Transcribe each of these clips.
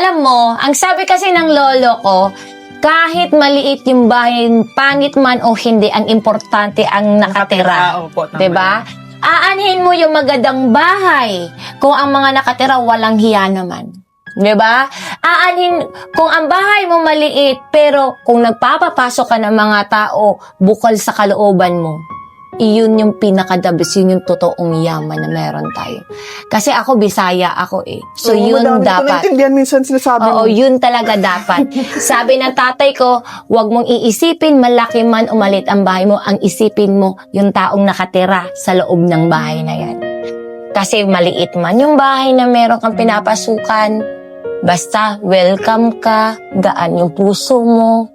Alam mo, ang sabi kasi ng lolo ko, kahit maliit yung bahay, pangit man o hindi, ang importante ang nakatira. Opo, tama. Diba? Aanhin mo yung magandang bahay kung ang mga nakatira walang hiya naman. Diba? Aanhin, kung ang bahay mo maliit, pero kung nagpapapasok ka ng mga tao, bukal sa kalooban mo, iyon yung pinakadabis, yun yung totoong yaman na meron tayo. Kasi ako, Bisaya ako eh. So, yun dapat. Hindi minsan sinasabi Oo, mo. yun talaga dapat. Sabi ng tatay ko, huwag mong iisipin, malaki man o maliit ang bahay mo, ang isipin mo yung taong nakatira sa loob ng bahay na yan. Kasi maliit man yung bahay na meron kang pinapasukan, basta welcome ka, gaan yung puso mo,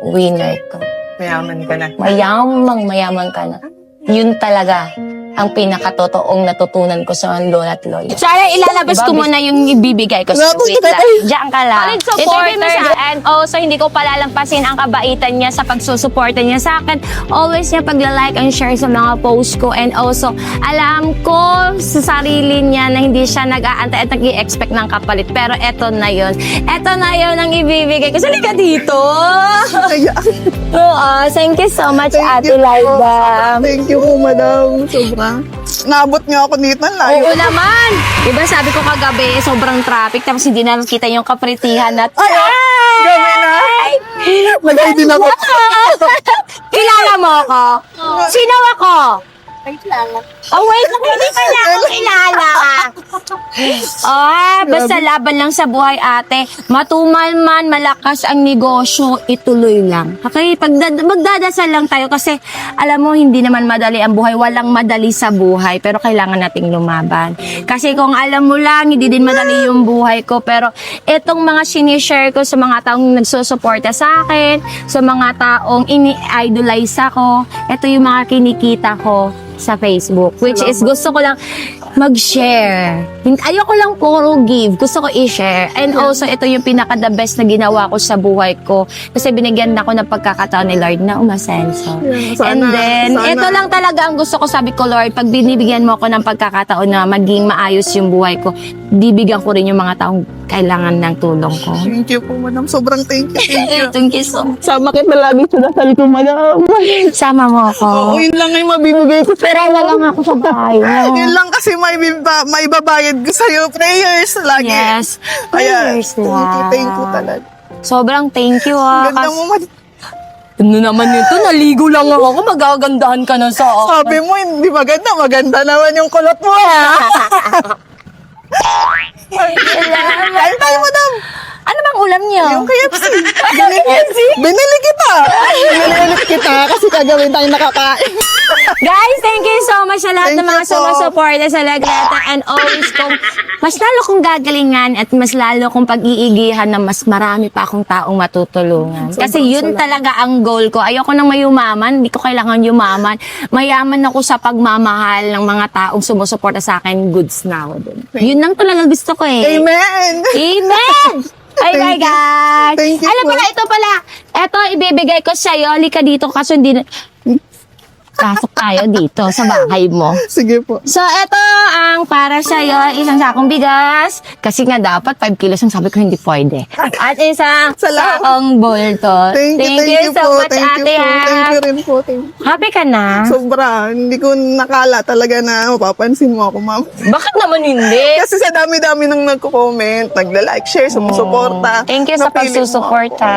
winner ka. Mayaman ka na. Mayaman ka na. Yun talaga ang pinakatotoong natutunan ko sa lola at lola. Sana ilalabas ko muna yung ibibigay ko. So, wait lang. Diyan ka lang. Solid supporter. Ito mo siya. And also, hindi ko palalampasin ang kabaitan niya sa pagsusuporta niya sa akin. Always niya pagla-like and share sa mga post ko. And also, alam ko sa sarili niya na hindi siya nag-aantay at nag-i-expect ng kapalit. Pero eto na yun. Eto na yun ang ibibigay ko. Sali ka dito. Oo, thank you so much, Ate Laida. Thank you po, madam. Sobra. Naabot niyo ako dito. Layo. Oo naman. Diba sabi ko kagabi, sobrang traffic, tapos hindi na kita yung kapritihan at... Ay! Gabi na. Mag-ID na ako. Kilala mo ako? Sino ako? Oh, wait, hindi pa na ako kilala. Basta laban lang sa buhay, ate. Matumal man, malakas ang negosyo, ituloy lang. Okay, magdadasal lang tayo kasi alam mo, hindi naman madali ang buhay. Walang madali sa buhay, pero kailangan nating lumaban. Kasi kung alam mo lang, hindi din madali yung buhay ko. Pero itong mga sinishare ko sa mga taong nagsusuporta sa akin, sa mga taong ini-idolize ako, ito yung mga kinikita ko sa Facebook, which is gusto ko lang mag-share. Ayoko lang puro give. Gusto ko i-share. And also, ito yung pinaka-the best na ginawa ko sa buhay ko. Kasi binigyan ako ng pagkakataon ni Lord na umasenso. And then, ito lang talaga ang gusto ko. Sabi ko, Lord, pag binibigyan mo ako ng pagkakataon na maging maayos yung buhay ko, bibigyan ko rin yung mga taong kailangan ng tulong ko. Thank you po, madam. Sobrang thank you. Thank you. Thank you so much. Sama kita lagi sa dasal ko, madam. Sama mo ako. Oo, yun lang ay mabibigay ko. Pero wala lang ako sa bahay. Yun lang kasi may babayad ko sa'yo. Prayers lagi. Yes. Kaya, Prayers lang. thank you talaga. Sobrang thank you, Ganda mo, madam. Ano naman ito? Naligo lang ako. Magagandahan ka na sa akin. Sabi mo, hindi maganda. Maganda naman yung kulot mo, ha? Kain tayo, madam. Ano bang ulam niyo? Yung KFC. Binili kita. Binili kita kasi kagawin tayo nakakain. Guys, thank you so much sa lahat ng Thank mga you po. sumusuporta sa Lagleta and always kong mas lalo kong gagalingan at mas lalo kong pag-iigihan na mas marami pa akong taong matutulungan. Kasi yun talaga ang goal ko. Ayoko nang mayumaman, hindi ko kailangan yumaman. Mayaman ako sa pagmamahal ng mga taong sumusuporta sa akin, goods now. Yun lang talaga gusto ko eh. Amen. Amen! Bye bye guys! Thank you Alam mo po. na, ito pala. Ito, ibibigay ko sa'yo. Halika dito kasi hindi na... Pasok tayo dito sa bahay mo. Sige po. So, ito ang para sa'yo, isang sakong bigas. Kasi nga dapat 5 kilos ang sabi ko hindi pwede. At isang Salamat. sakong bulto. Thank you so po. much, Thank ate. you po. Ha? Thank you rin po. Thank you. Happy ka na? Sobra. Hindi ko nakala talaga na mapapansin mo ako, ma'am. Bakit naman hindi? Kasi sa dami-dami nang nagko-comment, nagla-like, share, sumusuporta. Thank you sa Napili mo pagsusuporta.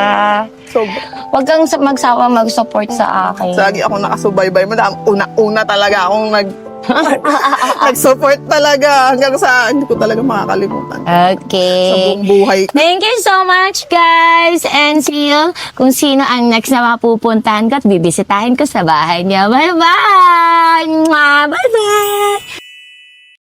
ako. Sobra. Huwag kang magsawa mag-support sa akin. Lagi ako nakasubaybay. Madam, una talaga akong nag-support talaga hanggang sa hindi ko talaga makakalimutan. Sa Okay. buong buhay ko. Thank you so much, guys. And see you kung sino ang next na mapupuntahan ko at bibisitahin ko sa bahay niya. Bye-bye! Bye-bye!